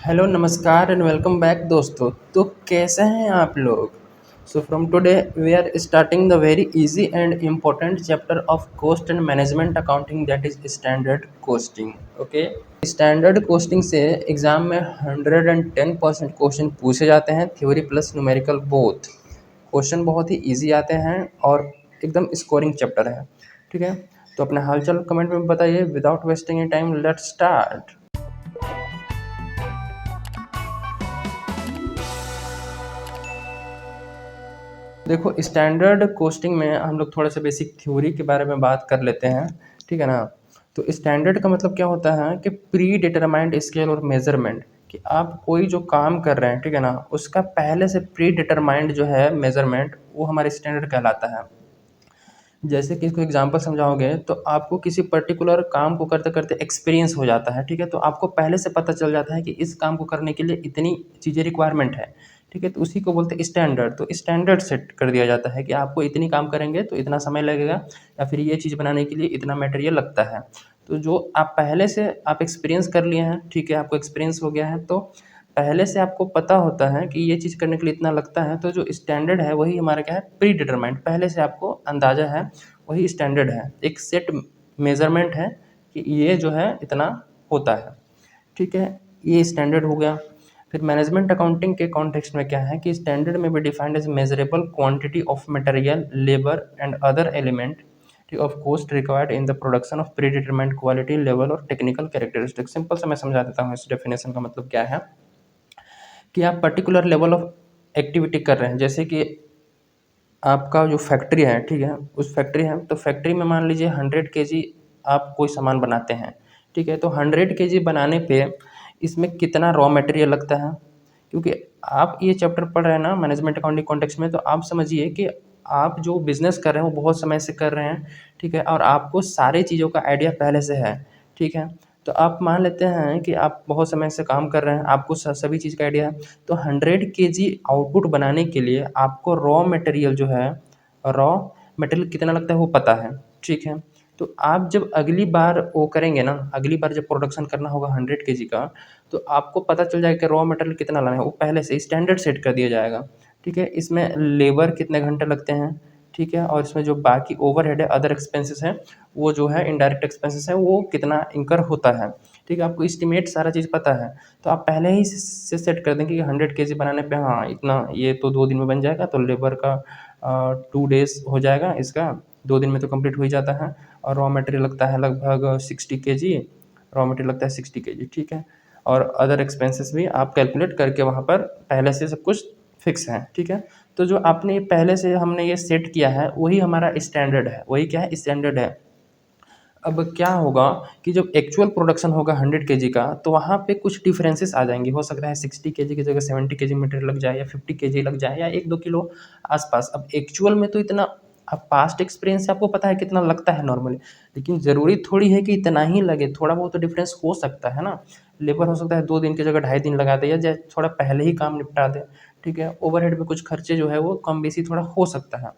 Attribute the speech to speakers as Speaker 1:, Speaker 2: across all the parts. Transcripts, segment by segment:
Speaker 1: Hello नमस्कार and welcome back दोस्तों। तो कैसे हैं आप लोग। So from today we are starting the very easy and important chapter of cost and management accounting that is standard costing. Okay, standard costing से exam में 110% question पूछे जाते हैं, theory plus numerical both. Question बहुत ही easy आते हैं और एकदम स्कोरिंग चैप्टर है। ठीक है, तो अपना हालचाल कमेंट में बताइए। Without wasting any time let's start. देखो, स्टैंडर्ड कोस्टिंग में हम लोग थोड़ा सा बेसिक थ्योरी के बारे में बात कर लेते हैं। ठीक है ना। तो स्टैंडर्ड का मतलब क्या होता है कि प्री डिटरमाइंड स्केल और मेजरमेंट, कि आप कोई जो काम कर रहे हैं, ठीक है ना, उसका पहले से प्री डिटरमाइंड जो है मेजरमेंट, वो हमारे स्टैंडर्ड कहलाता है। जैसे कि इसको एग्जांपल समझाओगे तो आपको किसी पर्टिकुलर काम को करते करते एक्सपीरियंस हो जाता है। ठीक है, तो आपको पहले से पता चल जाता है कि इस काम को करने के लिए इतनी चीज़ें रिक्वायरमेंट है। ठीक है, तो उसी को बोलते हैं स्टैंडर्ड। तो स्टैंडर्ड सेट कर दिया जाता है कि आपको इतनी काम करेंगे तो इतना समय लगेगा, या फिर ये चीज़ बनाने के लिए इतना मटेरियल लगता है। तो जो आप पहले से आप एक्सपीरियंस कर लिए हैं, ठीक है, आपको एक्सपीरियंस हो गया है, तो पहले से आपको पता होता है कि ये चीज़ करने के लिए इतना लगता है। तो जो स्टैंडर्ड है वही हमारा क्या है, प्री डिटरमाइंड, पहले से आपको अंदाज़ा है, वही स्टैंडर्ड है। एक सेट मेज़रमेंट है कि ये जो है इतना होता है। ठीक है, ये स्टैंडर्ड हो गया। फिर मैनेजमेंट अकाउंटिंग के कॉन्टेक्स्ट में क्या है कि स्टैंडर्ड में भी defined as measurable quantity of material, labour and other element of cost required in the production of predetermined quality level और टेक्निकल कैरेक्टरिस्टिक। सिंपल सा मैं समझा देता हूँ इस डेफिनेशन का मतलब क्या है कि आप पर्टिकुलर लेवल ऑफ एक्टिविटी कर रहे हैं। जैसे कि आपका जो फैक्ट्री है, ठीक है, उस फैक्ट्री है, तो फैक्ट्री में मान लीजिए 100 kg आप कोई सामान बनाते हैं। ठीक है, तो 100 kg बनाने पे इसमें कितना रॉ मटेरियल लगता है। क्योंकि आप ये चैप्टर पढ़ रहे हैं ना मैनेजमेंट अकाउंटिंग कॉन्टेक्स्ट में, तो आप समझिए कि आप जो बिजनेस कर रहे हैं वो बहुत समय से कर रहे हैं। ठीक है, और आपको सारी चीज़ों का आइडिया पहले से है। ठीक है, तो आप मान लेते हैं कि आप बहुत समय से काम कर रहे हैं, आपको सभी चीज़ का आइडिया है। तो 100 kg आउटपुट बनाने के लिए आपको रॉ मटेरियल जो है, रॉ मटेरियल कितना लगता है वो पता है। ठीक है, तो आप जब अगली बार वो करेंगे ना, अगली बार जब प्रोडक्शन करना होगा 100 kg का, तो आपको पता चल जाएगा कि रॉ मटेरियल कितना लाना है, वो पहले से स्टैंडर्ड सेट कर दिया जाएगा। ठीक है, इसमें लेबर कितने घंटे लगते हैं। ठीक है, और इसमें जो बाकी ओवरहेड है, अदर एक्सपेंसेस हैं, वो जो है इनडायरेक्ट एक्सपेंसेस है, वो कितना इंकर होता है। ठीक है, आपको एस्टिमेट सारा चीज़ पता है, तो आप पहले ही से सेट कर देंगे कि 100 kg बनाने पे हाँ इतना, ये तो 2 दिन में बन जाएगा, तो लेबर का 2 days हो जाएगा, इसका 2 दिन में तो कंप्लीट हो ही जाता है। और रॉ मटेरियल लगता है लगभग 60 kg, रॉ मटेरियल लगता है 60 kg। ठीक है, और अदर एक्सपेंसेस भी आप कैलकुलेट करके वहाँ पर पहले से सब कुछ फिक्स है। ठीक है, तो जो आपने पहले से हमने ये सेट किया है वही हमारा स्टैंडर्ड है, वही क्या है, स्टैंडर्ड है। अब क्या होगा कि जब एक्चुअल प्रोडक्शन होगा 100 kg का, तो वहाँ पे कुछ डिफरेंसेस आ जाएंगे। हो सकता है 60 kg की जगह 70 kg मटेरियल लग जाए, या 50 kg लग जाए, या 1-2 किलो आसपास। अब एक्चुअल में तो इतना, अब पास्ट एक्सपीरियंस से आपको पता है कितना लगता है नॉर्मली, लेकिन ज़रूरी थोड़ी है कि इतना ही लगे, थोड़ा बहुत तो डिफरेंस हो सकता है ना। लेबर हो सकता है 2 दिन की जगह 2.5 दिन लगा दे, या थोड़ा पहले ही काम निपटा दे। ठीक है, ओवरहेड में कुछ खर्चे जो है वो कम बेसी थोड़ा हो सकता है।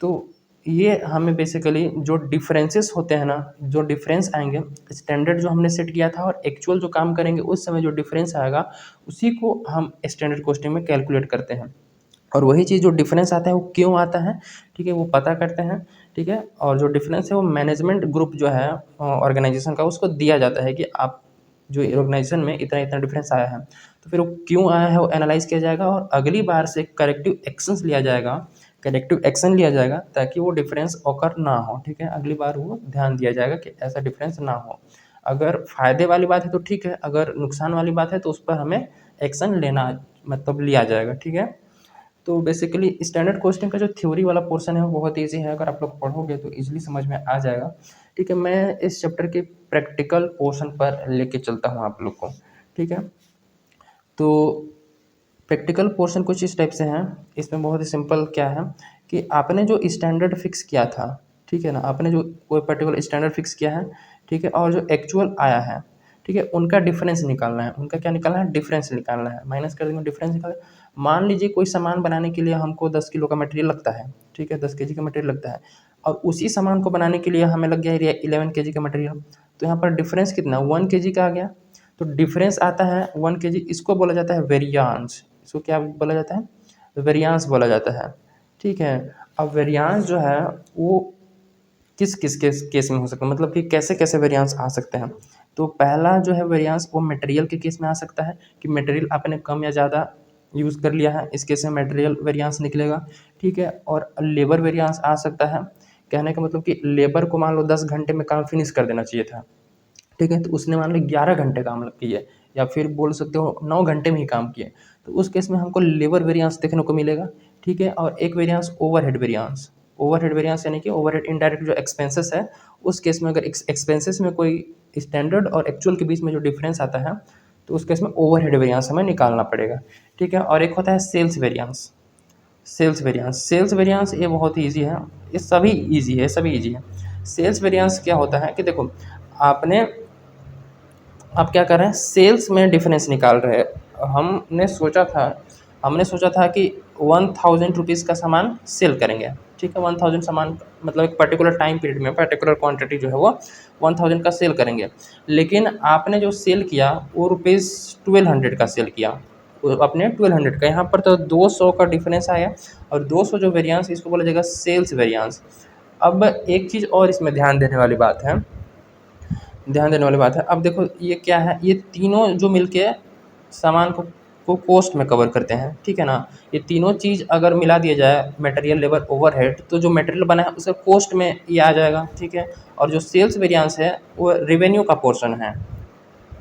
Speaker 1: तो ये हमें बेसिकली जो डिफरेंसेस होते हैं ना, जो डिफरेंस आएंगे, स्टैंडर्ड जो हमने सेट किया था और एक्चुअल जो काम करेंगे उस समय जो डिफरेंस आएगा, उसी को हम स्टैंडर्ड कॉस्टिंग में कैलकुलेट करते हैं। और वही चीज़ जो डिफरेंस आता है वो क्यों आता है, ठीक है, वो पता करते हैं। ठीक है, और जो डिफरेंस है वो मैनेजमेंट ग्रुप जो है ऑर्गेनाइजेशन का, उसको दिया जाता है कि आप जो ऑर्गेनाइजेशन में इतना इतना डिफरेंस आया है। तो फिर वो क्यों आया है वो एनालाइज किया जाएगा, और अगली बार से करेक्टिव एक्शंस लिया जाएगा, करेक्टिव एक्शन लिया जाएगा, ताकि वो डिफरेंस ऑकर ना हो। ठीक है, अगली बार वो ध्यान दिया जाएगा कि ऐसा डिफरेंस ना हो। अगर फ़ायदे वाली बात है तो ठीक है, अगर नुकसान वाली बात है तो उस पर हमें एक्शन लेना, मतलब लिया जाएगा। ठीक है, तो बेसिकली स्टैंडर्ड कोस्टिंग का जो थ्योरी वाला पोर्शन है वो बहुत ईजी है, अगर आप लोग पढ़ोगे तो ईजिली समझ में आ जाएगा। ठीक है, मैं इस चैप्टर के प्रैक्टिकल पोर्शन पर लेके चलता हूँ आप लोग को। ठीक है, तो प्रैक्टिकल पोर्शन कुछ इस टाइप से हैं। इसमें बहुत ही सिंपल क्या है कि आपने जो स्टैंडर्ड फिक्स किया था, ठीक है ना, आपने जो कोई पर्टिकुलर स्टैंडर्ड फिक्स किया है, ठीक है, और जो एक्चुअल आया है, ठीक है, उनका डिफरेंस निकालना है। उनका क्या निकालना है, डिफरेंस निकालना है। माइनस कर देंगे, डिफरेंस निकाल। मान लीजिए कोई सामान बनाने के लिए हमको 10 किलो का मटेरियल लगता है। ठीक है, 10 kg का मटेरियल लगता है, और उसी सामान को बनाने के लिए हमें लग गया 11 kg का मटेरियल। तो यहाँ पर डिफरेंस कितना, 1 kg का आ गया। तो डिफरेंस आता है 1 kg, इसको बोला जाता है वेरियांस। इसको क्या बोला जाता है? वेरियांस बोला जाता है। ठीक है। अब वेरियांस जो है वो किस किस केस में हो सकता है, मतलब कि कैसे कैसे वेरियांस आ सकते हैं। तो पहला जो है वेरियांस वो मटेरियल के केस में आ सकता है कि मटेरियल आपने कम या ज़्यादा यूज़ कर लिया है, इस केस में मटेरियल वेरियांस निकलेगा। ठीक है। और लेबर वेरियांस आ सकता है। कहने का मतलब कि लेबर को मान लो 10 घंटे में काम फिनिश कर देना चाहिए था, ठीक है, तो उसने मान लो 11 घंटे काम किए, या फिर बोल सकते हो 9 घंटे में ही काम किए, तो उस केस में हमको लेबर वेरियांस देखने को मिलेगा। ठीक है। और एक variance overhead variance, overhead variance यानी कि ओवरहेड इनडायरेक्ट जो एक्सपेंसेस है, उस केस में अगर एक्सपेंसेस में कोई स्टैंडर्ड और एक्चुअल के बीच में जो डिफरेंस आता है, तो उस केस में ओवरहेड वेरियांस हमें निकालना पड़ेगा। ठीक है। और एक होता है सेल्स वेरियांस। सेल्स वेरियांस ये बहुत ही ईजी है, ये सभी ईजी है, सभी ईजी है। सेल्स वेरियांस क्या होता है कि देखो, आपने आप क्या कर रहे हैं, सेल्स में डिफरेंस निकाल रहे हैं। हमने सोचा था कि 1000 रुपीज़ का सामान सेल करेंगे। ठीक है। 1000 सामान मतलब एक पर्टिकुलर टाइम पीरियड में पर्टिकुलर क्वांटिटी जो है वो 1000 का सेल करेंगे। लेकिन आपने जो सेल किया वो रुपीज़ 1200 का सेल किया, वो अपने 1200 का। यहाँ पर तो 200 का डिफरेंस आया, और 200 जो वेरियांस इसको बोला जाएगा सेल्स वेरियांस। अब एक चीज़ और इसमें ध्यान देने वाली बात है। अब देखो ये क्या है, ये तीनों जो मिलके सामान को कॉस्ट में कवर करते हैं। ठीक है ना। ये तीनों चीज़ अगर मिला दिया जाए, मटेरियल, लेबर, ओवरहेड, तो जो मटेरियल बना है उसका कॉस्ट में ये आ जाएगा। ठीक है। और जो सेल्स वेरियांस है वो रेवेन्यू का पोर्शन है,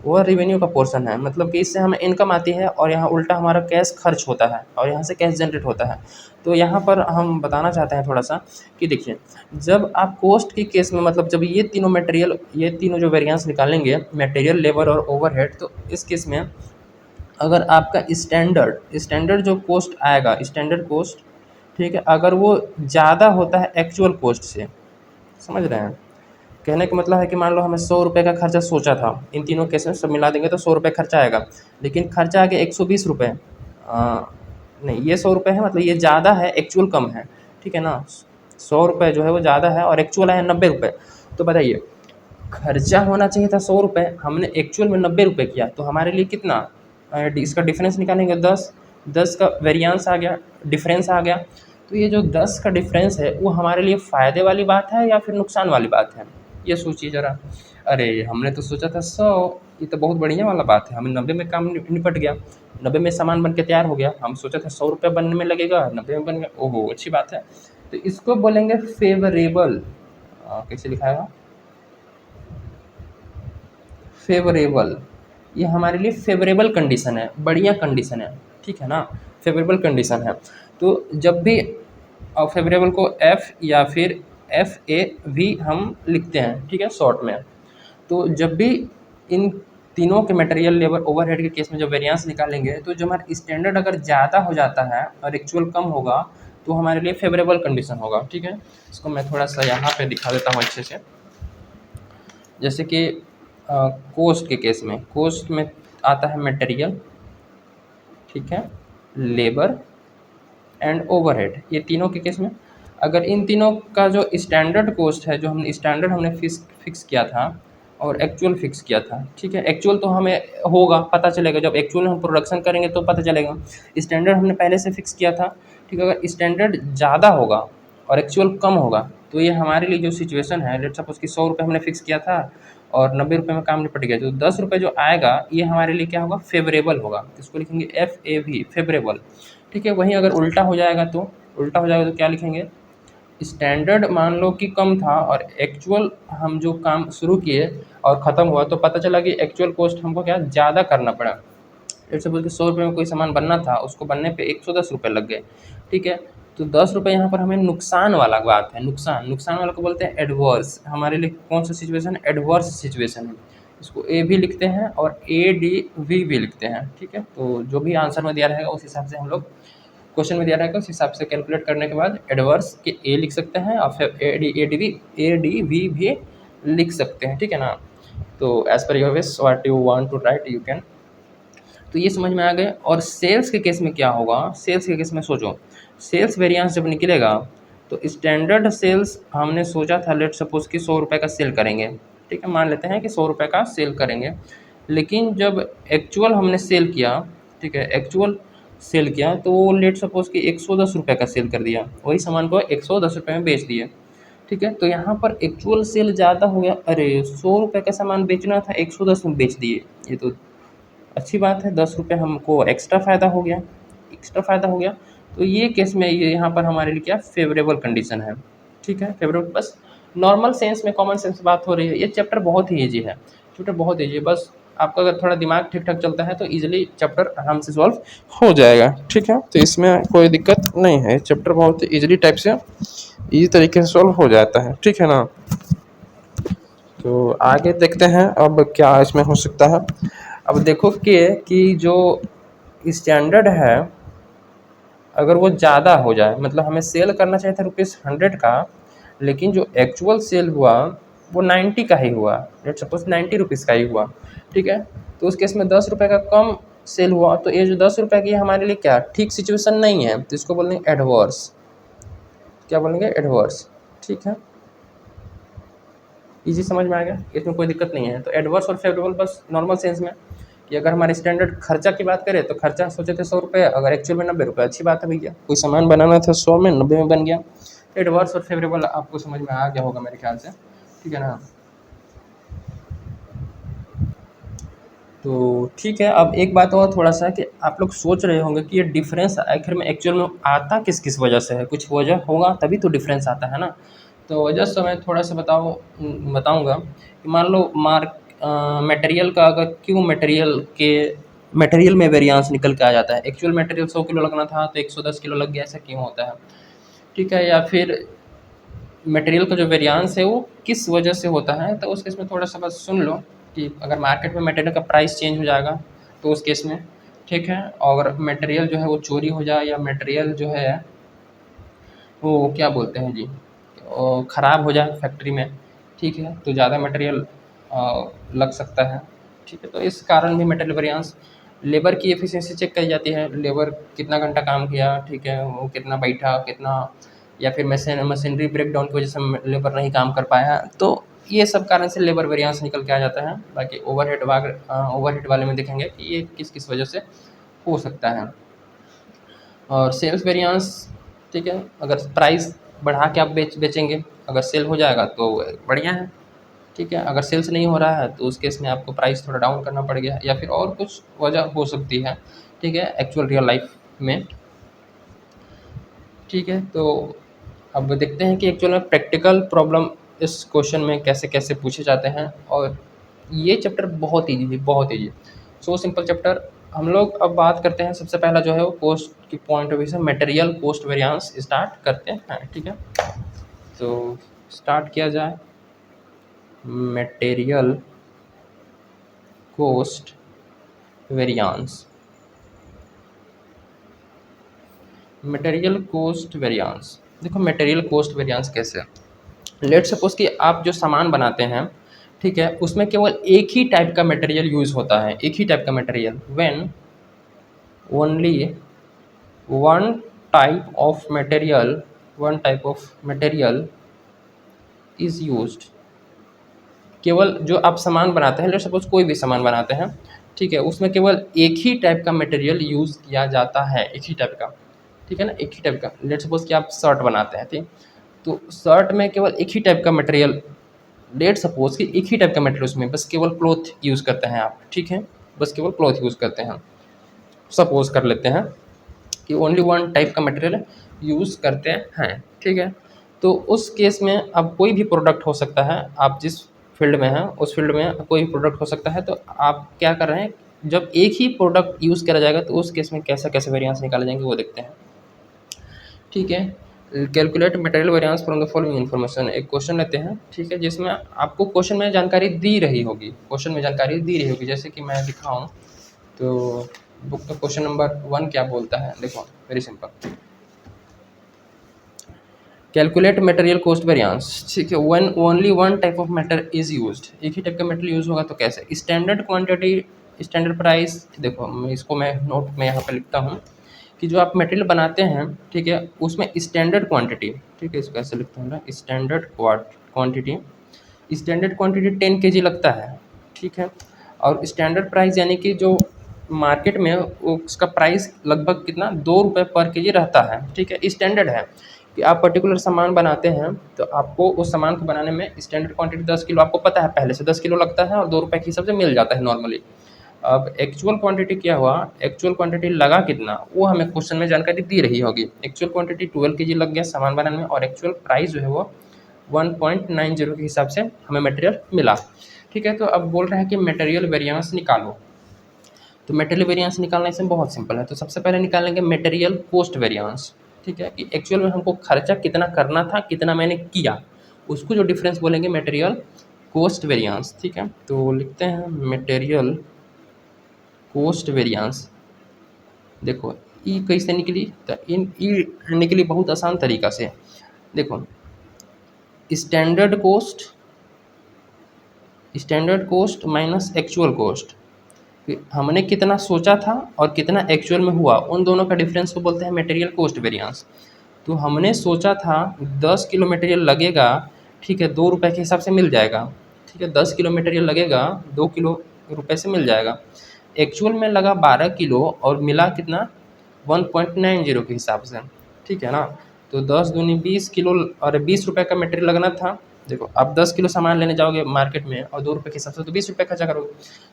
Speaker 1: वो रेवेन्यू का पोर्शन है, मतलब कि इससे हमें इनकम आती है और यहाँ उल्टा हमारा कैश खर्च होता है और यहाँ से कैश जनरेट होता है। तो यहाँ पर हम बताना चाहते हैं थोड़ा सा कि देखिए, जब आप कॉस्ट के केस में, मतलब जब ये तीनों जो वेरिएंस निकालेंगे, मटेरियल, लेबर और ओवरहेड, तो इस केस में अगर आपका स्टैंडर्ड जो कॉस्ट आएगा, स्टैंडर्ड कॉस्ट, ठीक है, अगर वो ज़्यादा होता है एक्चुअल कॉस्ट से, समझ रहे हैं? कहने का मतलब है कि मान लो हमें 100 रुपये का खर्चा सोचा था, इन तीनों केस में सब मिला देंगे तो 100 रुपये खर्चा आएगा, लेकिन खर्चा आ गया 120 रुपये। नहीं, ये 100 रुपये है, मतलब ये ज़्यादा है, एक्चुअल कम है। ठीक है ना। 100 रुपये जो है वो ज़्यादा है और एक्चुअल है 90 रुपये। तो बताइए, खर्चा होना चाहिए था 100 रुपये, हमने एक्चुअल में 90 रुपये किया, तो हमारे लिए कितना इसका डिफरेंस निकालेंगे, 10 का वेरियांस आ गया, डिफरेंस आ गया। तो ये जो 10 का डिफरेंस है वो हमारे लिए फ़ायदे वाली बात है या फिर नुकसान वाली बात है, ये सोचिए ज़रा। अरे हमने तो सोचा था 100, ये तो बहुत बढ़िया वाला बात है, हमें 90 में काम निपट गया, 90 में सामान बन के तैयार हो गया। हम सोचा था 100 रुपये बनने में लगेगा, 90 में बन गया, ओहो अच्छी बात है। तो इसको बोलेंगे फेवरेबल। कैसे लिखाएगा? फेवरेबल। ये हमारे लिए फेवरेबल कंडीशन है, बढ़िया कंडीशन है। ठीक है ना। फेवरेबल कंडीशन है। तो जब भी फेवरेबल को एफ या फिर FAV हम लिखते हैं, ठीक है, शॉर्ट में। तो जब भी इन तीनों के मटेरियल, लेबर, ओवरहेड के केस में जब वेरिएंस निकालेंगे, तो जो हमारा स्टैंडर्ड अगर ज़्यादा हो जाता है और एक्चुअल कम होगा, तो हमारे लिए फेवरेबल कंडीशन होगा। ठीक है। इसको मैं थोड़ा सा यहाँ पे दिखा देता हूँ अच्छे से। जैसे कि कोस्ट में आता है मटेरियल, ठीक है, लेबर एंड ओवरहेड, ये तीनों के केस में अगर इन तीनों का जो स्टैंडर्ड कॉस्ट है, जो हमने स्टैंडर्ड हमने फिक्स किया था और एक्चुअल फिक्स किया था, ठीक है, एक्चुअल तो हमें होगा, पता चलेगा जब एक्चुअल हम प्रोडक्शन करेंगे तो पता चलेगा। स्टैंडर्ड हमने पहले से फिक्स किया था, ठीक है, अगर स्टैंडर्ड ज़्यादा होगा और एक्चुअल कम होगा, तो ये हमारे लिए जो सिचुएशन है, लेट्स सपोज कि 100 रुपये हमने फिक्स किया था और 90 रुपये में काम निपट गया, तो 10 रुपये जो आएगा ये हमारे लिए क्या होगा, फेवरेबल होगा। इसको लिखेंगे FAV, फेवरेबल। ठीक है। वहीं अगर उल्टा हो जाएगा तो क्या लिखेंगे, स्टैंडर्ड मान लो कि कम था और एक्चुअल हम जो काम शुरू किए और ख़त्म हुआ, तो पता चला कि एक्चुअल कॉस्ट हमको क्या ज़्यादा करना पड़ा। लेट्स सपोज कि 100 रुपये में कोई सामान बनना था, उसको बनने पे 110 रुपये लग गए। ठीक है। तो 10 रुपये यहाँ पर हमें नुकसान वाला बात है, नुकसान वाला को बोलते हैं एडवर्स। हमारे लिए कौन सा सिचुएशन है, एडवर्स सिचुएशन है। इसको A भी लिखते हैं और ADV भी लिखते हैं। ठीक है। तो जो भी आंसर में दिया रहेगा उस हिसाब से हम लोग, क्वेश्चन में दिया रहेगा उस हिसाब से कैलकुलेट करने के बाद एडवर्स के A लिख सकते हैं और फिर ADV भी लिख सकते हैं। ठीक है ना। तो as per your wish, what you want to write you can. तो ये समझ में आ गए। और सेल्स के केस में क्या होगा, सेल्स के केस में सोचो, सेल्स वेरिएंस जब निकलेगा तो स्टैंडर्ड सेल्स हमने सोचा था, लेट सपोज कि 100 रुपये का सेल करेंगे। ठीक है, मान लेते हैं कि 100 रुपये का सेल करेंगे, लेकिन जब एक्चुअल हमने सेल किया, ठीक है, एक्चुअल सेल किया तो वो लेट सपोज़ कि 110 रुपये का सेल कर दिया, वही सामान को 110 रुपये में बेच दिए, ठीक है। तो यहाँ पर एक्चुअल सेल ज़्यादा हो गया, अरे 100 रुपये का सामान बेचना था 110 में बेच दिए, ये तो अच्छी बात है, 10 रुपये हमको एक्स्ट्रा फ़ायदा हो गया, एक्स्ट्रा फ़ायदा हो गया। तो ये केस में ये यहाँ पर हमारे लिए क्या फ़ेवरेबल कंडीशन है, ठीक है, फ़ेवरेबल। बस नॉर्मल सेंस में, कॉमन सेंस बात हो रही है। ये चैप्टर बहुत ही ईज़ी है, चैप्टर बहुत ईज़ी है। बस आपका अगर थोड़ा दिमाग ठीक-ठाक चलता है तो ईज़िली चैप्टर आराम से सॉल्व हो जाएगा, ठीक है। तो इसमें कोई दिक्कत नहीं है, चैप्टर बहुत ईज़िली टाइप से ईज़ी तरीके से सॉल्व हो जाता है, ठीक है ना। तो आगे देखते हैं अब क्या इसमें हो सकता है। अब देखो कि जो स्टैंडर्ड है, अगर वो ज़्यादा हो जाए, मतलब हमें सेल करना चाहिए था ₹100 का, लेकिन जो एक्चुअल सेल हुआ वो 90 का ही हुआ, लेट्स सपोज 90 रुपीज़ का ही हुआ, ठीक है। तो उस केस में 10 रुपये का कम सेल हुआ, तो ये जो 10 रुपये की हमारे लिए क्या ठीक सिचुएशन नहीं है, तो इसको बोलेंगे एडवर्स। क्या बोलेंगे? एडवर्स, ठीक है। इजी समझ में आ गया, इसमें कोई दिक्कत नहीं है। तो एडवर्स और फेवरेबल बस नॉर्मल सेंस में, कि अगर हमारे स्टैंडर्ड खर्चा की बात करें तो खर्चा सोचे थे 100 रुपये, अगर एक्चुअल में 90 रुपये, अच्छी बात है भैया, कोई सामान बनाना था 100 में, 90 में बन गया। एडवर्स और फेवरेबल आपको समझ में आ गया होगा मेरे ख्याल से, ठीक है ना। तो ठीक है, अब एक बात और थोड़ा सा कि आप लोग सोच रहे होंगे कि ये डिफरेंस आखिर में एक्चुअल में आता किस किस वजह से है, कुछ वजह होगा तभी तो डिफरेंस आता है ना। तो वजह से मैं थोड़ा सा बताऊंगा कि मान लो मटेरियल का, अगर क्यों मटेरियल में वेरिएंस निकल के आ जाता है, एक्चुअल मटेरियल 100 किलो लगना था तो 110 किलो लग गया, ऐसा क्यों होता है, ठीक है। या फिर मटेरियल का जो वेरिएंस है वो किस वजह से होता है, तो उस केस में थोड़ा सा बस सुन लो कि अगर मार्केट में मटेरियल का प्राइस चेंज हो जाएगा तो उस केस में, ठीक है। और मटेरियल जो है वो चोरी हो जाए, या मटेरियल जो है वो क्या बोलते हैं जी, ख़राब हो जाए फैक्ट्री में, ठीक है, तो ज़्यादा मटेरियल लग सकता है, ठीक है। तो इस कारण भी मटेरियल वेरिएंस, लेबर की एफिशिएंसी चेक करी जाती है, लेबर कितना घंटा काम किया, ठीक है, वो कितना बैठा, कितना, या फिर मशीनरी ब्रेकडाउन की वजह से लेबर नहीं काम कर पाया, तो ये सब कारण से लेबर वेरिएंस निकल के आ जाता है। बाकी ओवरहेड वाले में देखेंगे कि ये किस किस वजह से हो सकता है। और सेल्स वेरिएंस, ठीक है, अगर प्राइस बढ़ा के आप बेचेंगे, अगर सेल हो जाएगा तो बढ़िया है, ठीक है। अगर सेल्स नहीं हो रहा है तो उस केस में आपको प्राइस थोड़ा डाउन करना पड़ गया, या फिर और कुछ वजह हो सकती है, ठीक है, एक्चुअल रियल लाइफ में, ठीक है। तो अब देखते हैं कि एक्चुअल में प्रैक्टिकल प्रॉब्लम इस क्वेश्चन में कैसे कैसे पूछे जाते हैं। और ये चैप्टर बहुत ईजी है, बहुत ईजी, सो सिंपल चैप्टर। हम लोग अब बात करते हैं, सबसे पहला जो है वो कोस्ट की पॉइंट ऑफ व्यू से मटेरियल कोस्ट वेरिएंस स्टार्ट करते हैं, ठीक है। तो स्टार्ट किया जाए, material cost variance, material cost variance. देखो मटेरियल कोस्ट वेरिएंस कैसे है, लेट सपोज कि आप जो सामान बनाते हैं, ठीक है, उसमें केवल एक ही टाइप का मटेरियल यूज़ होता है, एक ही टाइप का material, when only one type of material one type of material is used. केवल जो आप सामान बनाते हैं, लेट सपोज कोई भी सामान बनाते हैं, ठीक है, उसमें केवल एक ही टाइप का मटेरियल यूज़ किया जाता है, एक ही टाइप का, ठीक है ना, एक ही टाइप का। लेट सपोज कि आप शर्ट बनाते हैं, ठीक, तो शर्ट में केवल एक ही टाइप का मटेरियल, लेट सपोज कि एक ही टाइप का मटेरियल, उसमें बस केवल क्लॉथ यूज़ करते हैं आप, ठीक है, बस केवल क्लॉथ यूज़ करते हैं, सपोज कर लेते हैं कि ओनली वन टाइप का मटेरियल यूज़ करते हैं, ठीक है। तो उस केस में अब कोई भी प्रोडक्ट हो सकता है, आप जिस फील्ड में हैं उस फील्ड में कोई भी प्रोडक्ट हो सकता है, तो आप क्या कर रहे हैं, जब एक ही प्रोडक्ट यूज़ करा जाएगा तो उस केस में कैसे कैसे वेरिएंस निकाले जाएंगे वो देखते हैं, ठीक है। Calculate material variance from the following information, एक क्वेश्चन लेते हैं, ठीक है, जिसमें आपको क्वेश्चन में जानकारी दी रही होगी, क्वेश्चन में जानकारी दी रही होगी, जैसे कि मैं दिखाऊं तो बुक का क्वेश्चन नंबर 1 क्या बोलता है, देखो very simple, calculate material cost variance, ठीक है, one only one type of matter is used, एक ही टाइप का मेटेरियल यूज होगा तो कैसे, स्टैंडर्ड क्वांटिटी स्टैंडर्ड प्राइस। देखो मैं नोट में यहाँ पे लिखता हूँ कि जो आप मटेरियल बनाते हैं, ठीक है, उसमें स्टैंडर्ड क्वांटिटी, ठीक है, इसको ऐसे लिखता हूँ ना, standard quantity, standard quantity 10 kg लगता है, ठीक है। और स्टैंडर्ड प्राइस यानी कि जो मार्केट में उसका प्राइस लगभग कितना 2 रुपये पर केजी रहता है, ठीक है। स्टैंडर्ड है कि आप पर्टिकुलर सामान बनाते हैं तो आपको उस सामान को बनाने में स्टैंडर्ड क्वांटिटी 10 किलो आपको पता है पहले से 10 किलो लगता है और 2 रुपये के हिसाब से मिल जाता है नॉर्मली। अब एक्चुअल क्वांटिटी क्या हुआ, एक्चुअल क्वांटिटी लगा कितना वो हमें क्वेश्चन में जानकारी दी रही होगी। एक्चुअल क्वांटिटी 12 केजी लग गया सामान बनाने में और एक्चुअल प्राइस जो है वो 1.90 के हिसाब से हमें मटेरियल मिला, ठीक है। तो अब बोल रहा है कि मटेरियल वेरिएंस निकालो। तो मटेरियल वेरिएंस निकालना इसमें बहुत सिंपल है। तो सबसे पहले निकालेंगे मटेरियल कॉस्ट वेरिएंस, ठीक है, कि एक्चुअल में हमको खर्चा कितना करना था कितना मैंने किया, उसको जो डिफरेंस बोलेंगे मटेरियल कॉस्ट वेरिएंस, ठीक है। तो लिखते हैं मटेरियल कॉस्ट वेरिएंस। देखो ई कैसे निकली, तो इन ई निकली बहुत आसान तरीका से। देखो standard cost minus actual cost, हमने कितना सोचा था और कितना एक्चुअल में हुआ उन दोनों का डिफरेंस को बोलते हैं मटेरियल कॉस्ट वेरिएंस। तो हमने सोचा था 10 किलो मटेरियल लगेगा, ठीक है, 2 रुपये के हिसाब से मिल जाएगा, ठीक है, 10 किलो मटेरियल लगेगा 2 किलो रुपये से मिल जाएगा। एक्चुअल में लगा 12 किलो और मिला कितना 1.90 के हिसाब से, ठीक है ना। तो 10 दूनी 20 किलो और 20 रुपये का मटेरियल लगना था। देखो आप 10 किलो सामान लेने जाओगे मार्केट में और 2 रुपये के हिसाब से तो 20 रुपये खर्चा करोगे।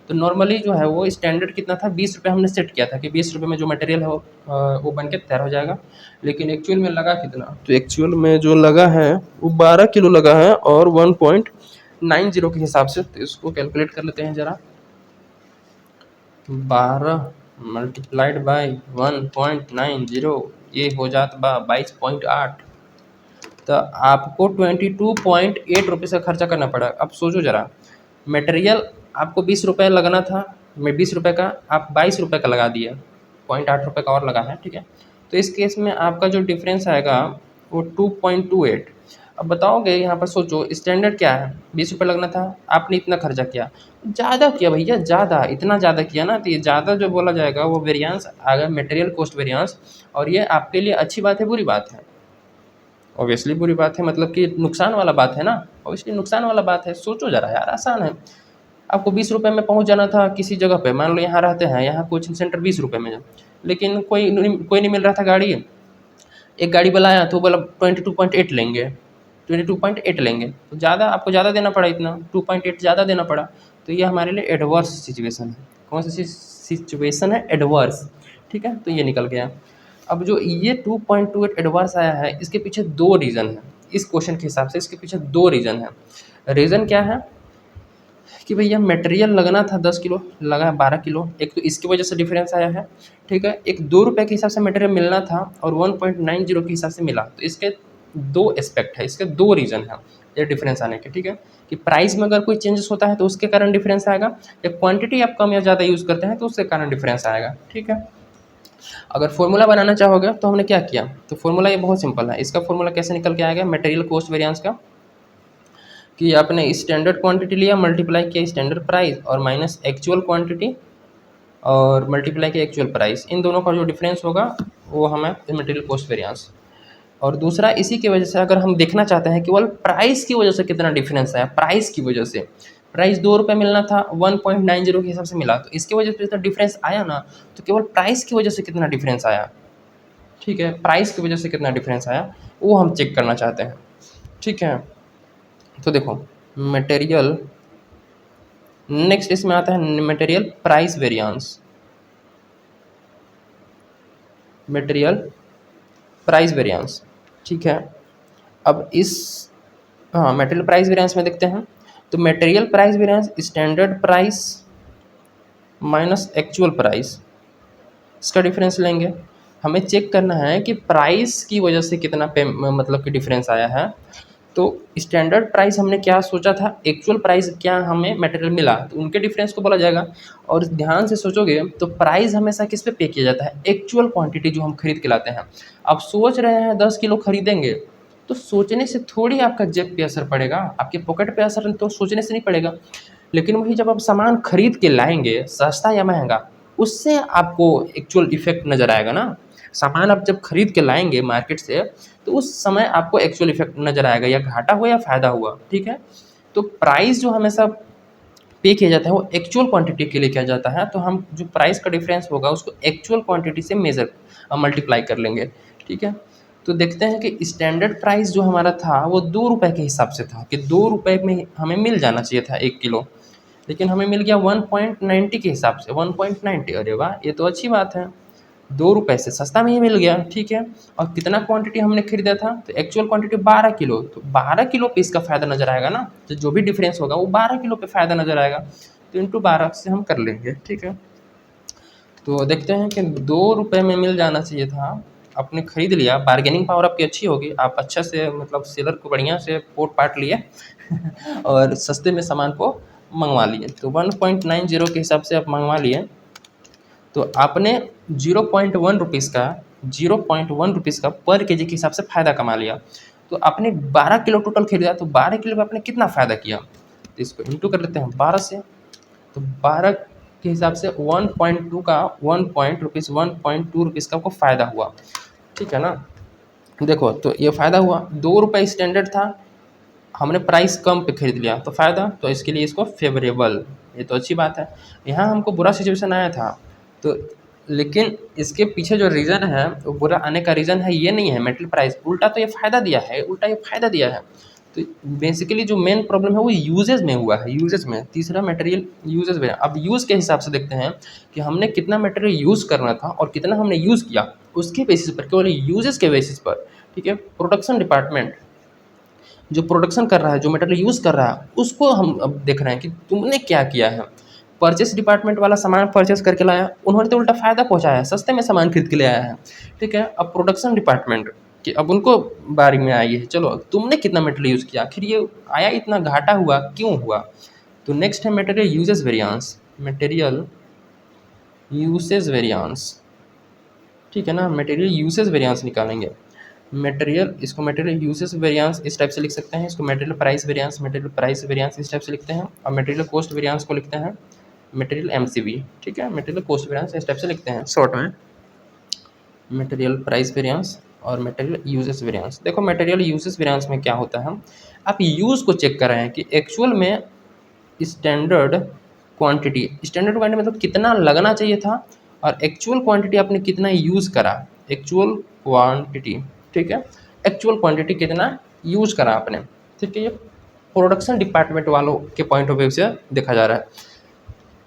Speaker 1: तो नॉर्मली जो है वो स्टैंडर्ड कितना था 20 रुपये हमने सेट किया था कि 20 रुपये में जो मटेरियल है वो बन के तैयार हो जाएगा। लेकिन एक्चुअल में लगा कितना, तो एक्चुअल में जो लगा है वो 12 किलो लगा है और 1.90 के हिसाब से। तो इसको कैलकुलेट कर लेते हैं ज़रा, 12 मल्टीप्लाइड बाई 1.90 ये हो जाता बा 22.8। तो आपको 22.8 रुपये का खर्चा करना पड़ा। अब सोचो ज़रा, मटेरियल आपको 20 रुपये लगना था, मैं 20 रुपये का आप 22 रुपये का लगा दिए, 0.8 रुपये का और लगा है, ठीक है। तो इस केस में आपका जो डिफरेंस आएगा वो 2.28। अब बताओगे यहाँ पर सोचो स्टैंडर्ड क्या है, 20 रुपये लगना था, आपने इतना खर्चा किया, ज़्यादा किया भैया, ज़्यादा इतना ज़्यादा किया ना, तो ये ज़्यादा जो बोला जाएगा वो वेरिएंस आ गया मटेरियल कॉस्ट वेरिएंस। और ये आपके लिए अच्छी बात है बुरी बात है? ऑब्वियसली बुरी बात है, मतलब कि नुकसान वाला बात है ना, ऑब्वियसली नुकसान वाला बात है। सोचो ज़रा यार, आसान है, आपको 20 रुपये में पहुंच जाना था किसी जगह पे, मान लो यहाँ रहते हैं, यहाँ कोचिंग सेंटर 20 रुपये में, लेकिन कोई नहीं मिल रहा था गाड़ी। एक गाड़ी बुलाया तो बोला 22.8 लेंगे, 22.8 लेंगे, तो ज़्यादा आपको ज़्यादा देना पड़ा, इतना 2.8 ज़्यादा देना पड़ा। तो ये हमारे लिए एडवर्स सिचुएशन है। कौन सी सिचुएशन है? एडवर्स, ठीक है। तो ये निकल गया। अब जो ये 2.28 एडवर्स आया है इसके पीछे दो रीज़न है, इस क्वेश्चन के हिसाब से इसके पीछे दो रीज़न है। रीज़न क्या है कि भैया मटेरियल लगना था 10 किलो, लगा है 12 किलो, एक तो इसकी वजह से डिफरेंस आया है, ठीक है। एक 2 रुपये के हिसाब से मटेरियल मिलना था और 1.90 के हिसाब से मिला। तो इसके दो एस्पेक्ट है, इसके दो रीज़न है ये डिफरेंस आने के, ठीक है। कि प्राइस में अगर कोई चेंजेस होता है तो उसके कारण डिफरेंस आएगा, या क्वांटिटी आप कम या ज़्यादा यूज़ करते हैं तो उसके कारण डिफरेंस आएगा, ठीक है। अगर फॉर्मूला बनाना चाहोगे तो हमने क्या किया, तो फॉर्मूला ये बहुत सिंपल है। इसका फॉर्मूला कैसे निकल के आएगा मटेरियल कॉस्ट वेरिएंस का, कि आपने स्टैंडर्ड क्वांटिटी लिया, मल्टीप्लाई किया स्टैंडर्ड प्राइस और माइनस एक्चुअल क्वांटिटी और मल्टीप्लाई किया एक्चुअल प्राइस, इन दोनों का जो डिफरेंस होगा वो हमें मटेरियल कॉस्ट वेरिएंस। और दूसरा इसी की वजह से अगर हम देखना चाहते हैं केवल प्राइस की वजह से कितना डिफरेंस आया, प्राइस की वजह से, प्राइस 2 रुपये मिलना था 1.90 के हिसाब से मिला, तो इसकी वजह से जितना डिफरेंस आया ना, तो केवल प्राइस की वजह से कितना डिफरेंस आया, ठीक है, प्राइस की वजह से कितना डिफरेंस आया वो हम चेक करना चाहते हैं, ठीक है। तो देखो मटेरियल, नेक्स्ट इसमें आता है material price variance, material price variance, ठीक है। अब इस हाँ मटेरियल प्राइस वेरिएंस में देखते हैं। तो material price variance standard price minus actual price, इसका डिफरेंस लेंगे। हमें चेक करना है कि प्राइस की वजह से कितना मतलब कि डिफरेंस आया है। तो स्टैंडर्ड प्राइस हमने क्या सोचा था, एक्चुअल प्राइस क्या हमें मटेरियल मिला, तो उनके डिफरेंस को बोला जाएगा। और ध्यान से सोचोगे तो प्राइस हमेशा किस पे पे किया जाता है, एक्चुअल क्वांटिटी जो हम खरीद के लाते हैं। अब सोच रहे हैं 10 किलो खरीदेंगे, तो सोचने से थोड़ी आपका जेब पे असर पड़ेगा, आपके पॉकेट पे असर तो सोचने से नहीं पड़ेगा। लेकिन वही जब आप सामान खरीद के लाएंगे सस्ता या महंगा, उससे आपको एक्चुअल इफेक्ट नज़र आएगा ना। सामान आप जब खरीद के लाएंगे मार्केट से तो उस समय आपको एक्चुअल इफेक्ट नज़र आएगा, या घाटा हुआ या फ़ायदा हुआ, ठीक है। तो प्राइस जो हमेशा पे किया जाता है वो एक्चुअल क्वांटिटी के लिए किया जाता है, तो हम जो प्राइस का डिफरेंस होगा उसको एक्चुअल क्वांटिटी से मल्टीप्लाई कर लेंगे। ठीक है, तो देखते हैं कि स्टैंडर्ड प्राइस जो हमारा था वो 2 रुपये के हिसाब से था कि 2 रुपये में हमें मिल जाना चाहिए था 1 किलो, लेकिन हमें मिल गया 1.90 के हिसाब से 1.90। अरे वाह, ये तो अच्छी बात है, 2 रुपये से सस्ता में ही मिल गया। ठीक है, और कितना क्वांटिटी हमने खरीदा था, तो एक्चुअल क्वांटिटी 12 किलो, तो 12 किलो पे इसका फ़ायदा नज़र आएगा ना, तो जो भी डिफरेंस होगा वो 12 किलो पे फ़ायदा नज़र आएगा, तो इंटू 12 से हम कर लेंगे। ठीक है, तो देखते हैं कि 2 रुपये में मिल जाना चाहिए था, आपने खरीद लिया, बार्गेनिंग पावर आपकी अच्छी होगी, आप अच्छा से मतलब सेलर को बढ़िया से पोट पाट लिए और सस्ते में सामान को मंगवा लिए, तो 1.90 के हिसाब से आप मंगवा लिए, तो आपने 0.1 रुपीज़ का 0.1 रुपीज़ का पर केजी के हिसाब से फ़ायदा कमा लिया। तो आपने 12 किलो टोटल खरीदा, तो 12 किलो में आपने कितना फ़ायदा किया, तो इसको इंटू कर लेते हैं 12 से, तो 12 के हिसाब से 1.2 का 1.2 रुपीज़ का आपको फ़ायदा हुआ। ठीक है ना, देखो तो ये फ़ायदा हुआ, 2 रुपये स्टैंडर्ड था, हमने प्राइस कम पे खरीद लिया तो फ़ायदा, तो इसके लिए इसको फेवरेबल, ये तो अच्छी बात है। यहाँ हमको बुरा सिचुएशन आया था, तो लेकिन इसके पीछे जो रीज़न है वो बुरा आने का रीज़न है ये नहीं है मेटल प्राइस, उल्टा तो ये फ़ायदा दिया है, उल्टा ये फ़ायदा दिया है। तो बेसिकली जो मेन प्रॉब्लम है वो यूजेज में हुआ है, यूजेज में। तीसरा मटेरियल यूजेज में, अब यूज़ के हिसाब से देखते हैं कि हमने कितना मटेरियल यूज़ करना था और कितना हमने यूज़ किया, उसके बेसिस पर, केवल यूजेज के बेसिस पर। ठीक है, प्रोडक्शन डिपार्टमेंट जो प्रोडक्शन कर रहा है, जो मटेरियल यूज़ कर रहा है, उसको हम अब देख रहे हैं कि तुमने क्या किया है। परचेस डिपार्टमेंट वाला सामान परचेस करके लाया, उन्होंने तो उल्टा फ़ायदा पहुँचाया है, सस्ते में सामान खरीद के ले आया है। ठीक है, अब प्रोडक्शन डिपार्टमेंट कि अब उनको बारी में आई है, चलो तुमने कितना मटेरियल यूज़ किया, आखिर ये आया इतना घाटा हुआ क्यों हुआ। तो नेक्स्ट है material usages variance, material usage variance. ठीक है ना, मटेरियल यूसेज वेरियांस निकालेंगे। मटेरियल, इसको मटेरियल यूसेज वेरियांस इस टाइप से लिख सकते हैं, इसको material price variance, material price variance इस टाइप से लिखते हैं, और मटेरियल कॉस्ट वेरियांस को लिखते हैं मटेरियल एमसीवी। ठीक है, मटेरियल कॉस्ट वेरियांस इस टाइप से लिखते हैं शॉर्ट में, मटेरियल प्राइस वेरियांस और मटेरियल यूजेस वेरियांस। देखो मटेरियल यूजेस वेरियांस में क्या होता है, आप यूज़ को चेक कर रहे हैं कि एक्चुअल में स्टैंडर्ड क्वांटिटी, स्टैंडर्ड क्वांटिटी मतलब कितना लगना चाहिए था, और एक्चुअल क्वांटिटी आपने कितना यूज़ करा, एक्चुअल क्वांटिटी। ठीक है, एक्चुअल क्वांटिटी कितना यूज़ करा आपने। ठीक है, ये प्रोडक्शन डिपार्टमेंट वालों के पॉइंट ऑफ व्यू से देखा जा रहा है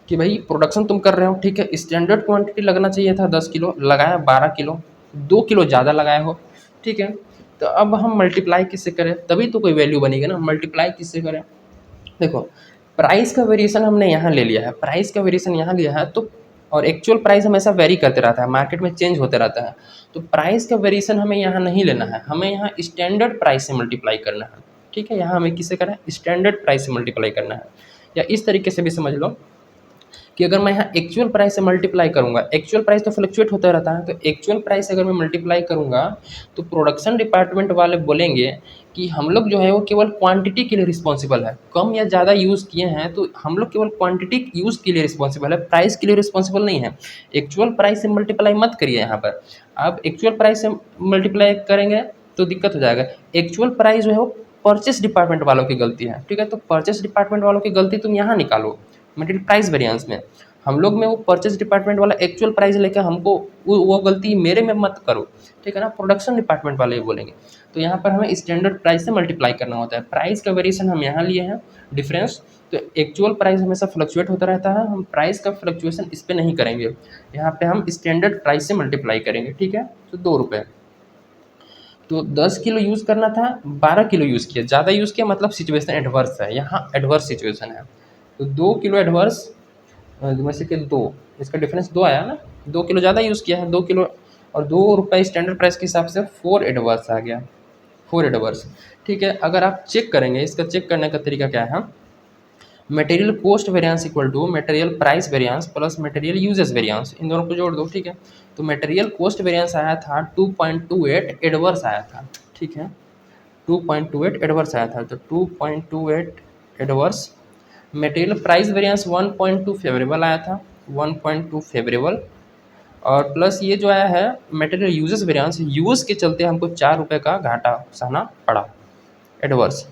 Speaker 1: कि भाई प्रोडक्शन तुम कर रहे हो, ठीक है, स्टैंडर्ड क्वांटिटी लगना चाहिए था 10 किलो, लगाया 12 किलो, 2 किलो ज़्यादा लगाए हो। ठीक है, तो अब हम मल्टीप्लाई किससे करें, तभी तो कोई वैल्यू बनेगी ना, मल्टीप्लाई किससे करें। देखो प्राइस का वेरिएशन हमने यहाँ ले लिया है, प्राइस का वेरिएशन यहाँ लिया है, तो और एक्चुअल प्राइस हमेशा वेरी करते रहता है, मार्केट में चेंज होते रहता है, तो प्राइस का वेरिएशन हमें यहाँ नहीं लेना है, हमें यहाँ स्टैंडर्ड प्राइस से मल्टीप्लाई करना है। ठीक है, यहाँ हमें किससे करना है, स्टैंडर्ड प्राइस से मल्टीप्लाई करना है, या इस तरीके से भी समझ लो कि अगर मैं यहाँ एक्चुअल प्राइस से मल्टीप्लाई करूँगा, एक्चुअल प्राइस तो फ्लक्चुएट होता रहता है, तो एक्चुअल प्राइस अगर मैं मल्टीप्लाई करूँगा तो प्रोडक्शन डिपार्टमेंट वाले बोलेंगे कि हम लोग जो है वो केवल क्वांटिटी के लिए रिस्पॉन्सिबल है, कम या ज़्यादा यूज़ किए हैं तो हम लोग केवल क्वांटिटी यूज़ के लिए रिस्पॉन्सिबल है, प्राइस के लिए रिस्पॉन्सिबल नहीं है। एक्चुअल प्राइस से मल्टीप्लाई मत करिए यहाँ पर, आप एक्चुअल प्राइस से मल्टीप्लाई करेंगे तो दिक्कत हो जाएगा। एक्चुअल प्राइस जो है वो परचेस डिपार्टमेंट वालों की गलती है। ठीक है, तो परचेस डिपार्टमेंट वालों की गलती तुम यहाँ निकालो मटेरियल प्राइस वेरिएंस में, हम लोग में वो परचेस डिपार्टमेंट वाला एक्चुअल प्राइस लेकर हमको वो गलती मेरे में मत करो। ठीक है ना, प्रोडक्शन डिपार्टमेंट वाले बोलेंगे, तो यहाँ पर हमें स्टैंडर्ड प्राइस से मल्टीप्लाई करना होता है, प्राइस का वेरिएशन हम यहाँ लिए हैं डिफरेंस, तो एक्चुअल प्राइस हमेशा फ्लक्चुएट होता रहता है, हम प्राइस का फ्लक्चुएशन इस पर नहीं करेंगे, यहाँ पे हम स्टैंडर्ड प्राइस से मल्टीप्लाई करेंगे। ठीक है, तो 2 रुपये, तो 10 किलो यूज़ करना था, 12 किलो यूज़ किया, ज़्यादा यूज़ किया मतलब सिचुएशन एडवर्स है, यहाँ एडवर्स सिचुएशन है, तो 2 किलो एडवर्स में से कि 2, इसका डिफरेंस 2 आया ना, 2 किलो ज़्यादा यूज़ किया है 2 किलो, और 2 रुपये स्टैंडर्ड प्राइस के हिसाब से 4 एडवर्स आ गया, 4 एडवर्स। ठीक है, अगर आप चेक करेंगे, इसका चेक करने का तरीका क्या है, material cost variance equal to material price variance plus material usage variance, इन दोनों को जोड़ दो। ठीक है, तो मटेरियल कॉस्ट वेरिएंस आया था 2.28 एडवर्स आया था। ठीक है, 2.28 एडवर्स आया था, तो 2.28 adverse, material price variance 1.2 favourable आया था, 1.2 फेवरेबल, और प्लस ये जो आया है मटेरियल यूजेस वेरिएंस, यूज़ के चलते हमको 4 रुपये का घाटा सहना पड़ा एडवर्स।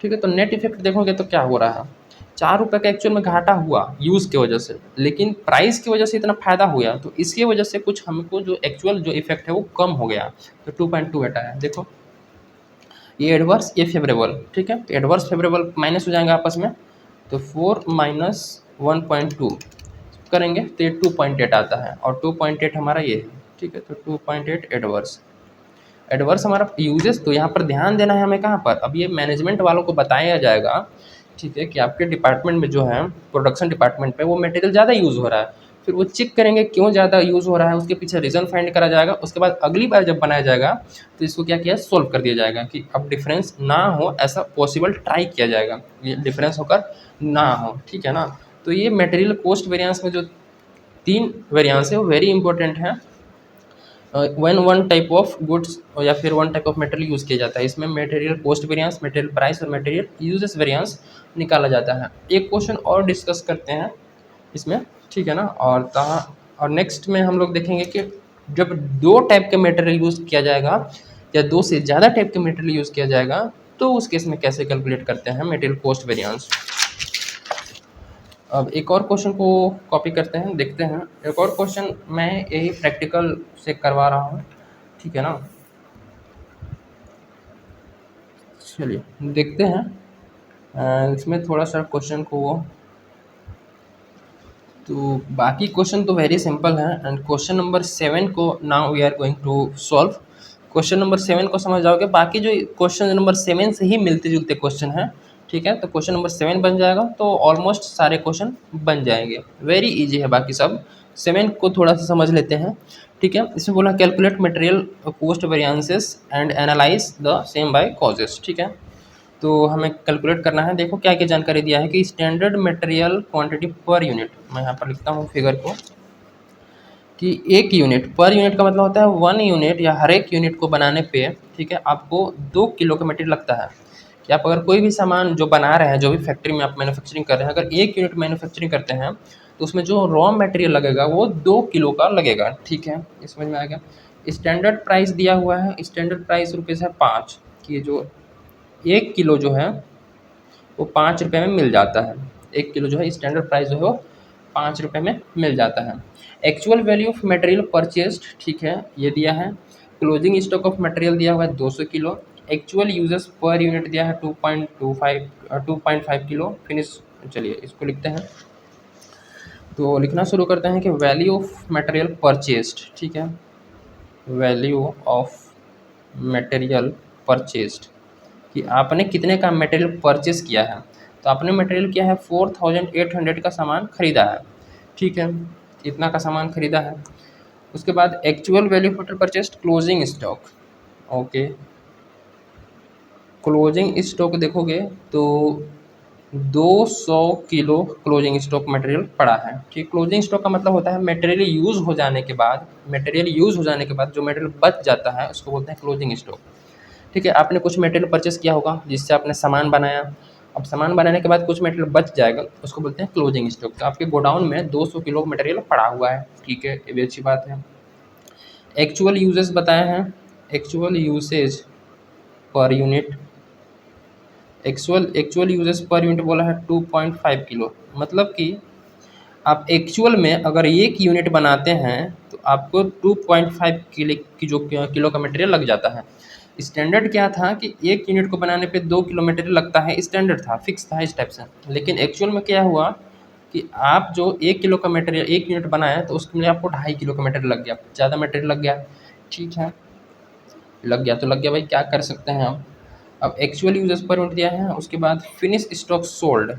Speaker 1: ठीक है, तो नेट इफेक्ट देखोगे तो क्या हो रहा है, ₹4 का एक्चुअल में घाटा हुआ यूज़ की वजह से, लेकिन प्राइस की वजह से इतना फ़ायदा हुआ, तो इसकी वजह से कुछ हमको जो एक्चुअल जो इफ़ेक्ट है वो कम हो गया, तो 2.28 आया। देखो ये एडवर्स, ये फेवरेबल, ठीक है। तो एडवर्स फेवरेबल माइनस हो जाएंगे आपस में, तो 4 माइनस 1.2 करेंगे तो ये 2.8 आता है, और 2.8 हमारा ये है, ठीक है। तो 2.8 एडवर्स। एडवर्स हमारा यूजेस, तो यहाँ पर ध्यान देना है हमें कहाँ पर, अब ये मैनेजमेंट वालों को बताया जाएगा, ठीक है, कि आपके डिपार्टमेंट में जो है प्रोडक्शन डिपार्टमेंट पे वो मटेरियल ज़्यादा यूज़ हो रहा है, फिर वो चेक करेंगे क्यों ज़्यादा यूज़ हो रहा है, उसके पीछे रीज़न फाइंड करा जाएगा। उसके बाद अगली बार जब बनाया जाएगा तो इसको क्या किया, सोल्व कर दिया जाएगा कि अब डिफरेंस ना हो, ऐसा पॉसिबल ट्राई किया जाएगा, ये डिफरेंस होकर ना हो, ठीक है ना। तो ये मटेरियल कॉस्ट वेरिएंस में जो 3 वेरिएंस है वो वेरी इंपॉर्टेंट है। One one type of goods या फिर one type of material use किया जाता है, इसमें material cost variance, material price और मटेरियल यूजेस वेरिएंस निकाला जाता है। एक क्वेश्चन और डिस्कस करते हैं इसमें, ठीक है ना। और नेक्स्ट में हम लोग देखेंगे कि जब 2 टाइप के मटेरियल यूज़ किया जाएगा या 2 से ज़्यादा टाइप के मटेरियल यूज़ किया जाएगा, तो उस केस में कैसे कैलकुलेट करते हैं मटेरियल कॉस्ट वेरिएंस। अब एक और क्वेश्चन को कॉपी करते हैं, देखते हैं। एक और क्वेश्चन मैं यही प्रैक्टिकल से करवा रहा हूँ, ठीक है ना। चलिए देखते हैं। इसमें थोड़ा सा क्वेश्चन को, तो बाकी क्वेश्चन तो वेरी सिंपल है, एंड क्वेश्चन नंबर 7 को now we are going to solve. Question number 7 को समझ जाओगे, बाकी जो क्वेश्चन नंबर 7 से ही मिलते जुलते क्वेश्चन हैं, ठीक है। तो क्वेश्चन नंबर 7 बन जाएगा, तो ऑलमोस्ट सारे क्वेश्चन बन जाएंगे, वेरी इजी है बाकी सब। 7 को थोड़ा सा समझ लेते हैं, ठीक है। इसमें बोला calculate material cost variances and analyse the same by causes, ठीक है। तो हमें कैलकुलेट करना है। देखो क्या क्या जानकारी दिया है कि standard material quantity per unit, मैं यहाँ पर लिखता हूँ फिगर को, कि एक यूनिट, पर यूनिट का मतलब होता है 1 यूनिट या हर एक यूनिट को बनाने पे, ठीक है, आपको 2 किलो का मटेरियल लगता है। कि आप अगर कोई भी सामान जो बना रहे हैं, जो भी फैक्ट्री में आप मैन्युफैक्चरिंग कर रहे हैं, अगर 1 यूनिट मैन्युफैक्चरिंग करते हैं तो उसमें जो रॉ मटेरियल लगेगा वो 2 किलो का लगेगा, ठीक है। ये समझ में आ गया। स्टैंडर्ड प्राइस दिया हुआ है, स्टैंडर्ड प्राइस रुपीज़ है 5, कि जो 1 किलो जो है वो 5 रुपये में मिल जाता है। 1 किलो जो है स्टैंडर्ड प्राइस जो है वो 5 रुपये में मिल जाता है। Actual value of material purchased, ठीक है, ये दिया है। क्लोजिंग स्टॉक ऑफ मटेरियल दिया हुआ है 200 kilo. Actual uses per unit दिया है 2.5 किलो। फिनिश, चलिए इसको लिखते हैं। तो लिखना शुरू करते हैं कि वैल्यू ऑफ मटेरियल परचेस्ड, ठीक है, वैल्यू ऑफ मटेरियल परचेस्ड, कि आपने कितने का मटेरियल परचेस किया है। तो आपने मटेरियल किया है 4800 का सामान खरीदा है, ठीक है, इतना का सामान खरीदा है। उसके बाद actual value of material purchased closing stock, okay, closing stock देखोगे तो 200 किलो क्लोजिंग स्टॉक मटेरियल पड़ा है, ठीक। क्लोजिंग स्टॉक का मतलब होता है मटेरियल यूज़ हो जाने के बाद, मटेरियल यूज़ हो जाने के बाद जो मटेरियल बच जाता है उसको बोलते हैं क्लोजिंग स्टॉक, ठीक है। आपने कुछ मटेरियल परचेस किया होगा जिससे आपने सामान बनाया, अब सामान बनाने के बाद कुछ मटेरियल बच जाएगा, उसको बोलते हैं क्लोजिंग स्टॉक। तो आपके गोडाउन में 200 किलो मटेरियल पड़ा हुआ है, ठीक है, ये भी अच्छी बात है। एक्चुअल यूजेस बताए हैं, actual usage per unit, actual uses per unit बोला है 2.5 किलो, मतलब कि आप एक्चुअल में अगर 1 यूनिट बनाते हैं तो आपको 2.5 किलो का मटेरियल लग जाता है। स्टैंडर्ड क्या था कि 1 यूनिट को बनाने पे 2 किलो मटेरियल लगता है, स्टैंडर्ड था, फिक्स था इस टाइप से। लेकिन एक्चुअल में क्या हुआ कि आप जो 1 किलो का मटेरियल 1 यूनिट बनाया तो उसके लिए आपको 2.5 किलो का मटेरियल लग गया, ज़्यादा मटेरियल लग गया, ठीक है। लग गया तो लग गया भाई, क्या कर सकते हैं हम। अब एक्चुअल यूजेस पर यूनिट दिया है, उसके बाद finish stock sold,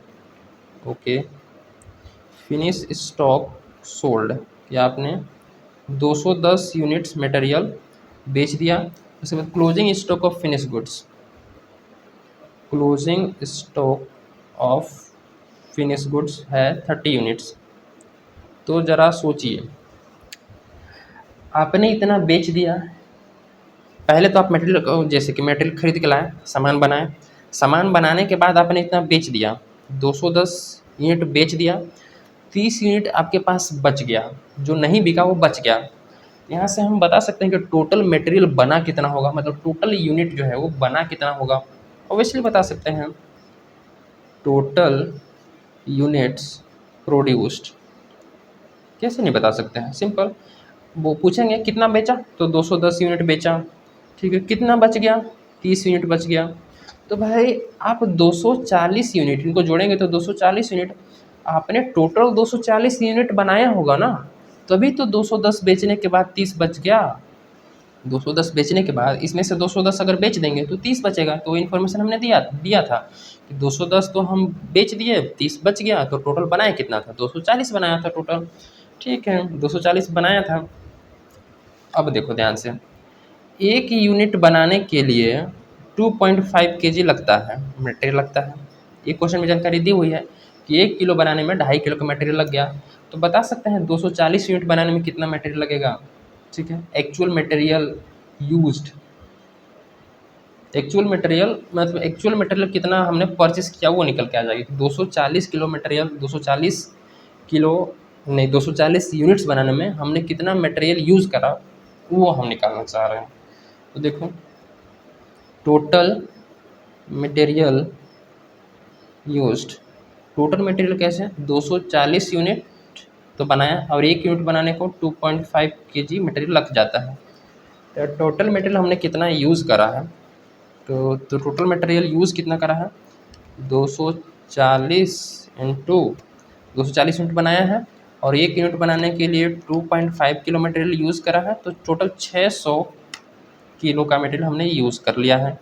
Speaker 1: okay, finish stock sold, या आपने 210 यूनिट्स मटेरियल बेच दिया। उसके बाद closing stock of finish goods, closing stock of finish goods है 30 यूनिट्स। तो ज़रा सोचिए, आपने इतना बेच दिया, पहले तो आप मटेरियल, जैसे कि मटेरियल खरीद के लाए, सामान बनाए, सामान बनाने के बाद आपने इतना बेच दिया, 210 यूनिट बेच दिया, 30 यूनिट आपके पास बच गया, जो नहीं बिका वो बच गया। यहाँ से हम बता सकते हैं कि टोटल मटेरियल बना कितना होगा, मतलब टोटल यूनिट जो है वो बना कितना होगा। ऑब्वियसली बता सकते हैं टोटल यूनिट्स प्रोड्यूस्ड। कैसे नहीं बता सकते हैं, सिंपल। वो पूछेंगे कितना बेचा, तो 210 यूनिट बेचा। ठीक है, कितना बच गया, 30 यूनिट बच गया। तो भाई आप 240 यूनिट इनको जोड़ेंगे तो 240 यूनिट, आपने टोटल 240 यूनिट बनाया होगा ना, तभी तो 210 बेचने के बाद 30 बच गया। 210 बेचने के बाद इसमें से 210 अगर बेच देंगे तो 30 बचेगा। तो इन्फॉर्मेशन हमने दिया दिया था कि 210 तो हम बेच दिए, 30 बच गया, तो टोटल बनाया कितना था, 240 बनाया था टोटल। ठीक है, 240 बनाया था। अब देखो ध्यान से, एक यूनिट बनाने के लिए 2.5 केजी लगता है, मटेरियल लगता है। ये क्वेश्चन में जानकारी दी हुई है कि 1 किलो बनाने में 2.5 किलो का मटेरियल लग गया। तो बता सकते हैं 240 यूनिट बनाने में कितना मटेरियल लगेगा। ठीक है, actual material used, actual material मतलब एक्चुअल मटेरियल कितना हमने परचेस किया वो निकल के आ जाएगी। 240 किलो मटेरियल, 240 किलो नहीं, 240 यूनिट्स बनाने में हमने कितना मटेरियल यूज़ करा वो हम निकालना चाह रहे हैं। तो देखो, total material used, total material कैसे, 240 यूनिट तो बनाया और 1 यूनिट बनाने को 2.5 केजी मटेरियल लग जाता है। तो टोटल मटेरियल हमने कितना यूज़ करा है, तो टोटल मटेरियल यूज़ कितना करा है, 240 इंटू 240 यूनिट बनाया है और 1 यूनिट बनाने के लिए 2.5 किलो मटेरियल यूज़ करा है। तो टोटल 600 किलो का मटेरियल हमने यूज़ कर लिया है।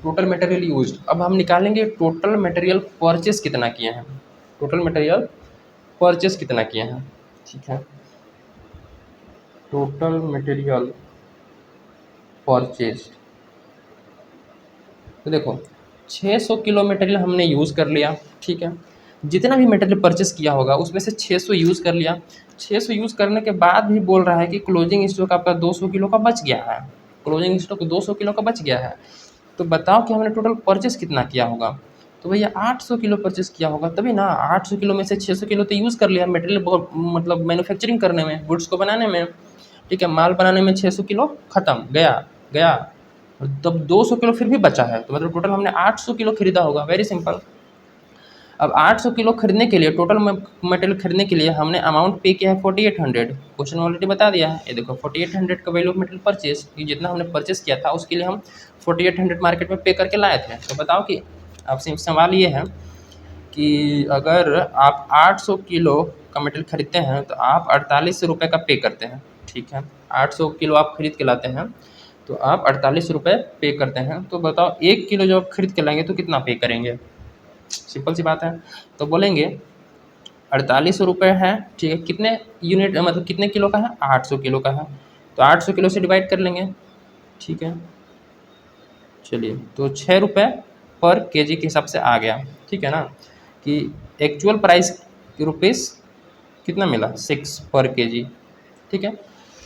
Speaker 1: Total material used. अब हम निकालेंगे टोटल मटेरियल परचेस कितना किए हैं, टोटल मटेरियल परचेस कितना किए हैं। ठीक है, टोटल मटेरियल परचेज, तो देखो 600 किलो मटेरियल हमने यूज़ कर लिया। ठीक है, जितना भी मटेरियल परचेस किया होगा उसमें से 600 यूज़ कर लिया। 600 यूज़ करने के बाद भी बोल रहा है कि क्लोजिंग स्टॉक आपका 200 किलो का बच गया है, क्लोजिंग स्टॉक 200 किलो का बच गया है। तो बताओ कि हमने टोटल परचेस कितना किया होगा। तो भैया 800 किलो परचेस किया होगा, तभी ना 800 किलो में से 600 किलो तो यूज़ कर लिया मटेरियल, मतलब मैन्युफैक्चरिंग करने में, गुड्स को बनाने में। ठीक है, माल बनाने में 600 किलो खत्म, गया गया, और तब 200 किलो फिर भी बचा है, तो मतलब टोटल हमने 800 किलो खरीदा होगा। Very simple. अब 800 किलो खरीदने के लिए, टोटल मटेरियल खरीदने के लिए हमने अमाउंट पे किया है 4800। क्वेश्चन ऑलरेडी बता दिया है, ये देखो 4800 का वैल्यू ऑफ मटेरियल परचेज, जितना हमने परचेस किया था उसके लिए हम 4800 मार्केट में पे करके लाए थे। तो बताओ कि आपसे सवाल ये है कि अगर आप 800 किलो का मटेरियल खरीदते हैं तो आप 48 रुपये का पे करते हैं। ठीक है, 800 किलो आप खरीद के लाते हैं तो आप 48 रुपये पे करते हैं। तो बताओ 1 किलो जब आप खरीद के लाएंगे तो कितना पे करेंगे। सिंपल सी बात है। तो बोलेंगे 48 रुपये है, ठीक है, कितने यूनिट मतलब कितने किलो का है, 800 किलो का है, तो 800 किलो से डिवाइड कर लेंगे। ठीक है, चलिए, तो 6 रुपये पर केजी के हिसाब से आ गया। ठीक है ना, कि एक्चुअल प्राइस रुपीज़ कितना मिला, 6 पर केजी। ठीक है,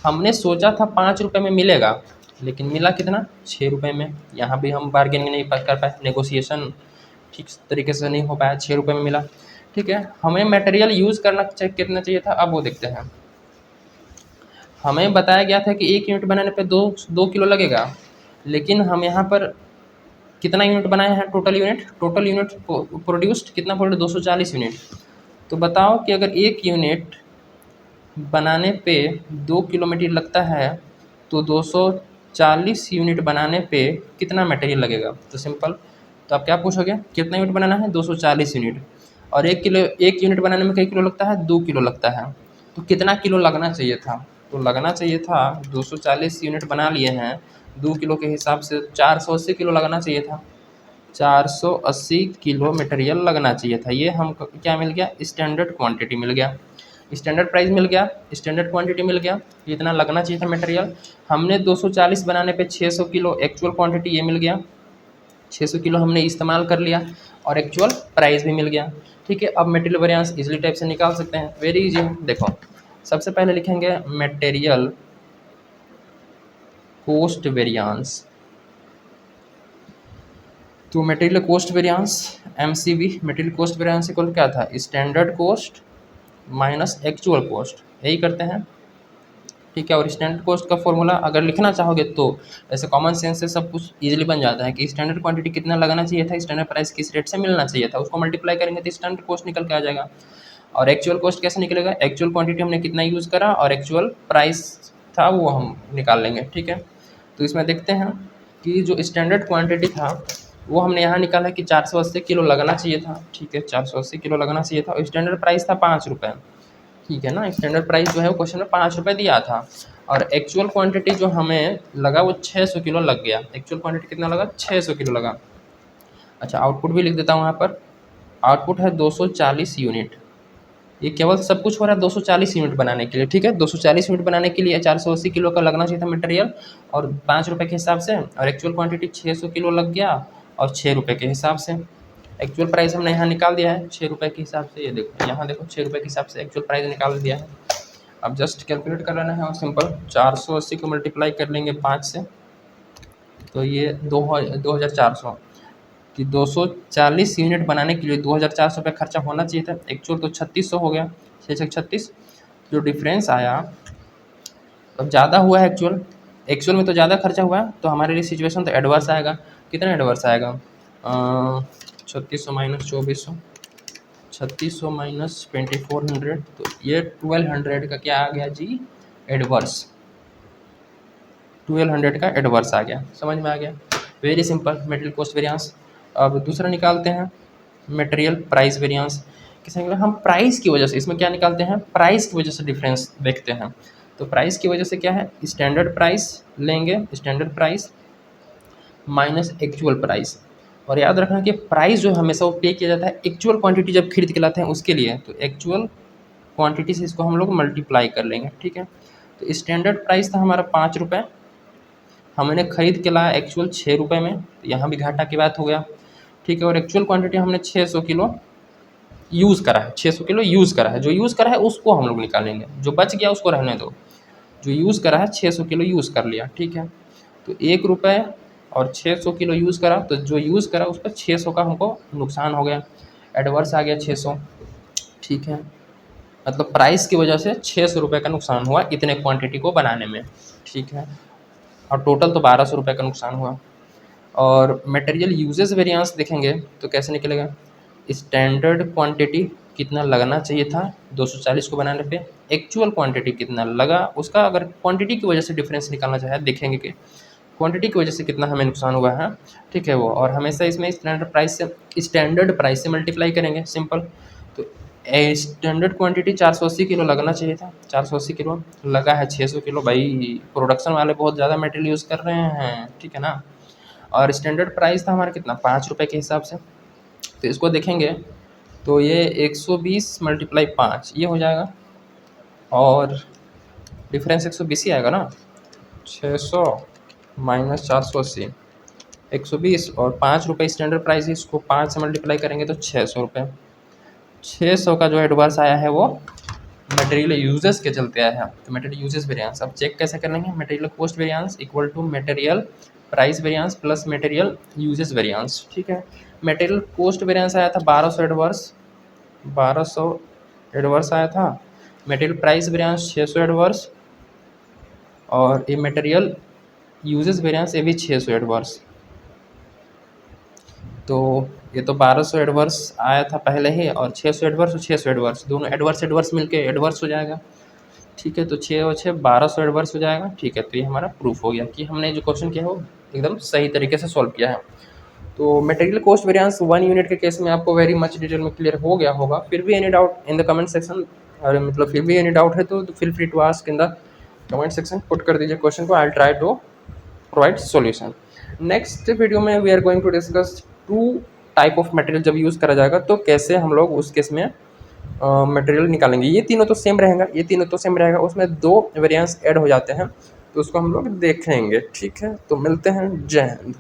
Speaker 1: हमने सोचा था 5 रुपये में मिलेगा, लेकिन मिला कितना, 6 रुपये में। यहाँ भी हम बार्गेनिंग नहीं कर पाए, नेगोशिएशन ठीक तरीके से नहीं हो पाया, 6 रुपये में मिला। ठीक है, हमें मटेरियल यूज़ करना कितना चाहिए था, अब वो देखते हैं। हमें बताया गया था कि 1 यूनिट बनाने पे 2 किलो लगेगा, लेकिन हम यहाँ पर कितना यूनिट बनाया है, टोटल यूनिट प्रोड्यूस्ड कितना प्रोड्यूस, 240 यूनिट। तो बताओ कि अगर 1 यूनिट बनाने पे 2 किलो मटेरियल लगता है तो 240 यूनिट बनाने पे कितना मटेरियल लगेगा। तो सिंपल, तो आप क्या पूछोगे, कितना यूनिट बनाना है, 240 यूनिट, और 1 यूनिट बनाने में कई किलो लगता है, 2 किलो लगता है। तो कितना किलो लगना चाहिए था, तो लगना चाहिए था 240 यूनिट बना लिए हैं, 2 किलो के हिसाब से 480 किलो लगना चाहिए था। 480 किलो मटेरियल लगना चाहिए था। ये हम क्या मिल गया, स्टैंडर्ड क्वांटिटी मिल गया, स्टैंडर्ड प्राइस मिल गया, स्टैंडर्ड क्वांटिटी मिल गया। इतना लगना चाहिए था मटेरियल। हमने 240 बनाने पे 600 किलो एक्चुअल क्वांटिटी ये मिल गया, 600 किलो हमने इस्तेमाल कर लिया और एक्चुअल प्राइस भी मिल गया। ठीक है, अब मटेरियल वेरिएंस इजीली टाइप से निकाल सकते हैं, वेरी इजी। देखो, सबसे पहले लिखेंगे मटेरियल कॉस्ट वेरिएंस। तो material cost variance MCV, material cost variance equal क्या था, standard cost minus actual cost, यही करते हैं। ठीक है। और स्टैंडर्ड कॉस्ट का फॉर्मूला अगर लिखना चाहोगे तो ऐसे कॉमन सेंस से सब कुछ इजीली बन जाता है कि स्टैंडर्ड क्वांटिटी कितना लगाना चाहिए था, स्टैंडर्ड प्राइस किस रेट से मिलना चाहिए था, उसको मल्टीप्लाई करेंगे तो स्टैंडर्ड कॉस्ट निकल के आ जाएगा। और एक्चुअल कॉस्ट कैसे निकलेगा, एक्चुअल क्वांटिटी हमने कितना यूज़ करा और एक्चुअल प्राइस था वो हम निकाल लेंगे। ठीक है। तो इसमें देखते हैं कि जो स्टैंडर्ड क्वांटिटी था वो हमने यहाँ निकाला कि 480 किलो लगना चाहिए था। ठीक है, 480 किलो लगना चाहिए था और स्टैंडर्ड प्राइस था 5 रुपये। ठीक है ना, स्टैंडर्ड प्राइस जो है वो क्वेश्चन में 5 रुपये दिया था और एक्चुअल क्वांटिटी जो हमें लगा वो 600 किलो लग गया। एक्चुअल क्वांटिटी कितना लगा, 600 किलो लगा। अच्छा, आउटपुट भी लिख देता हूँ यहाँ पर। आउटपुट है 240 यूनिट। ये केवल सब कुछ हो रहा है 240 यूनिट बनाने के लिए। ठीक है, 240 यूनिट बनाने के लिए 480 किलो का लगना चाहिए था मटेरियल और 5 रुपये के हिसाब से, और एक्चुअल क्वांटिटी 600 किलो लग गया और 6 रुपये के हिसाब से। एक्चुअल प्राइस हमने यहाँ निकाल दिया है 6 रुपये के हिसाब से। ये देखो यहाँ देखो 6 रुपये के हिसाब से एक्चुअल प्राइस निकाल दिया है। अब जस्ट कैलकुलेट कर लेना है और सिंपल 480 को मल्टीप्लाई कर लेंगे 5 से तो ये 2400 कि 240 यूनिट बनाने के लिए 2400 रुपये खर्चा होना चाहिए था। एक्चुअल तो 3600 हो गया, 636। जो डिफरेंस आया अब ज़्यादा हुआ है एक्चुअल, एक्चुअल में तो ज़्यादा खर्चा हुआ है तो हमारे लिए सिचुएशन तो एडवर्स आएगा। कितना एडवर्स आएगा, 3600 माइनस 2400, 3600 माइनस 2400, तो ये 1200 का क्या आ गया जी, एडवर्स। 1200 का एडवर्स आ गया, समझ में आ गया। Very simple, material cost variance. अब दूसरा निकालते हैं मटेरियल प्राइस वेरिएंस। किसे हम प्राइस की वजह से, इसमें क्या निकालते हैं, प्राइस की वजह से डिफरेंस देखते हैं। तो प्राइस की वजह से क्या है, स्टैंडर्ड प्राइस लेंगे, standard price minus actual price. और याद रखना कि प्राइस जो हमेशा वो पे किया जाता है एक्चुअल क्वांटिटी जब खरीद के लाते हैं उसके लिए, तो एक्चुअल क्वांटिटी से इसको हम लोग मल्टीप्लाई कर लेंगे। ठीक है, तो स्टैंडर्ड प्राइस था हमारा 5 रुपये, हमने खरीद के लाया एक्चुअल 6 रुपये में, तो यहाँ भी घाटा की बात हो गया। ठीक है, और एक्चुअल क्वांटिटी हमने 600 किलो यूज़ करा है, 600 किलो यूज़ करा है। जो यूज़ करा है उसको हम लोग निकालेंगे, जो बच गया उसको रहने दो। जो यूज़ करा है 600 किलो यूज़ कर लिया। ठीक है, तो 1 रुपये और 600 किलो यूज़ करा, तो जो यूज़ करा उस पर 600 का हमको नुकसान हो गया, एडवर्स आ गया 600। ठीक है, मतलब प्राइस की वजह से 600 रुपये का नुकसान हुआ इतने क्वांटिटी को बनाने में। ठीक है, और टोटल तो 1200 रुपये का नुकसान हुआ। और मटेरियल यूजेस वेरिएंस देखेंगे तो कैसे निकलेगा, स्टैंडर्ड क्वांटिटी कितना लगना चाहिए था 240 को बनाने पे, एक्चुअल क्वांटिटी कितना लगा उसका, अगर क्वांटिटी की वजह से डिफरेंस निकालना चाहे देखेंगे कि क्वांटिटी की वजह से कितना हमें नुकसान हुआ है। ठीक है, वो और हमेशा इसमें स्टैंडर्ड प्राइस से मल्टीप्लाई करेंगे, सिंपल। तो स्टैंडर्ड क्वांटिटी 480 किलो लगना चाहिए था, 480 किलो लगा है 600 किलो। भाई प्रोडक्शन वाले बहुत ज़्यादा मटेरियल यूज़ कर रहे हैं, ठीक है ना। और स्टैंडर्ड प्राइस था हमारा कितना, 5 रुपये के हिसाब से। तो इसको देखेंगे तो ये 120 मल्टीप्लाई 5 ये हो जाएगा, और डिफरेंस 120 ही आएगा ना। 600 माइनस 480, 120 और 5 रुपये स्टैंडर्ड प्राइस है, इसको 5 से मल्टीप्लाई करेंगे तो 600 रुपये। 600 का जो एडवर्स आया है वो मटेरियल यूजेस के चलते आया है, तो मटेरियल यूजेस वेरिएंस अब चेक कैसे कर लेंगे, material cost variance equal to material price variance plus material usage variance. ठीक है, मटेरियल कॉस्ट वेरिएंस आया था 1200 एडवर्स, 1200 एडवर्स आया था। मटेरियल प्राइस वेरिएंस 600 एडवर्स, और ये मटेरियल यूजेस वेरिएंस ये भी 600 एडवर्स। तो ये तो 1200 एडवर्स आया था पहले ही, और 600 एडवर्स और 600 एडवर्स दोनों एडवर्स एडवर्स मिलके एडवर्स हो जाएगा। ठीक है, तो 6 और 6 1200 एडवर्स हो जाएगा। ठीक है, तो ये हमारा प्रूफ हो गया कि हमने जो क्वेश्चन किया है वो एकदम सही तरीके से सॉल्व किया है। तो मटेरियल कॉस्ट वेरिएंस 1 यूनिट के केस में आपको वेरी मच डिटेल में क्लियर हो गया होगा। फिर भी any doubt in the comment section, और मतलब फिर भी एनी डाउट है तो feel free to ask in the comment section, put कर दीजिए क्वेश्चन को, I will try to provide solution. Next video में we are going to discuss 2 type of material जब यूज़ करा जाएगा तो कैसे हम लोग उस केस में मटेरियल निकालेंगे। ये तीनों तो सेम रहेगा, ये तीनों तो सेम रहेगा, उसमें 2 वेरिएंस ऐड हो जाते हैं तो उसको हम लोग देखेंगे। ठीक है, तो मिलते हैं, जय हिंद।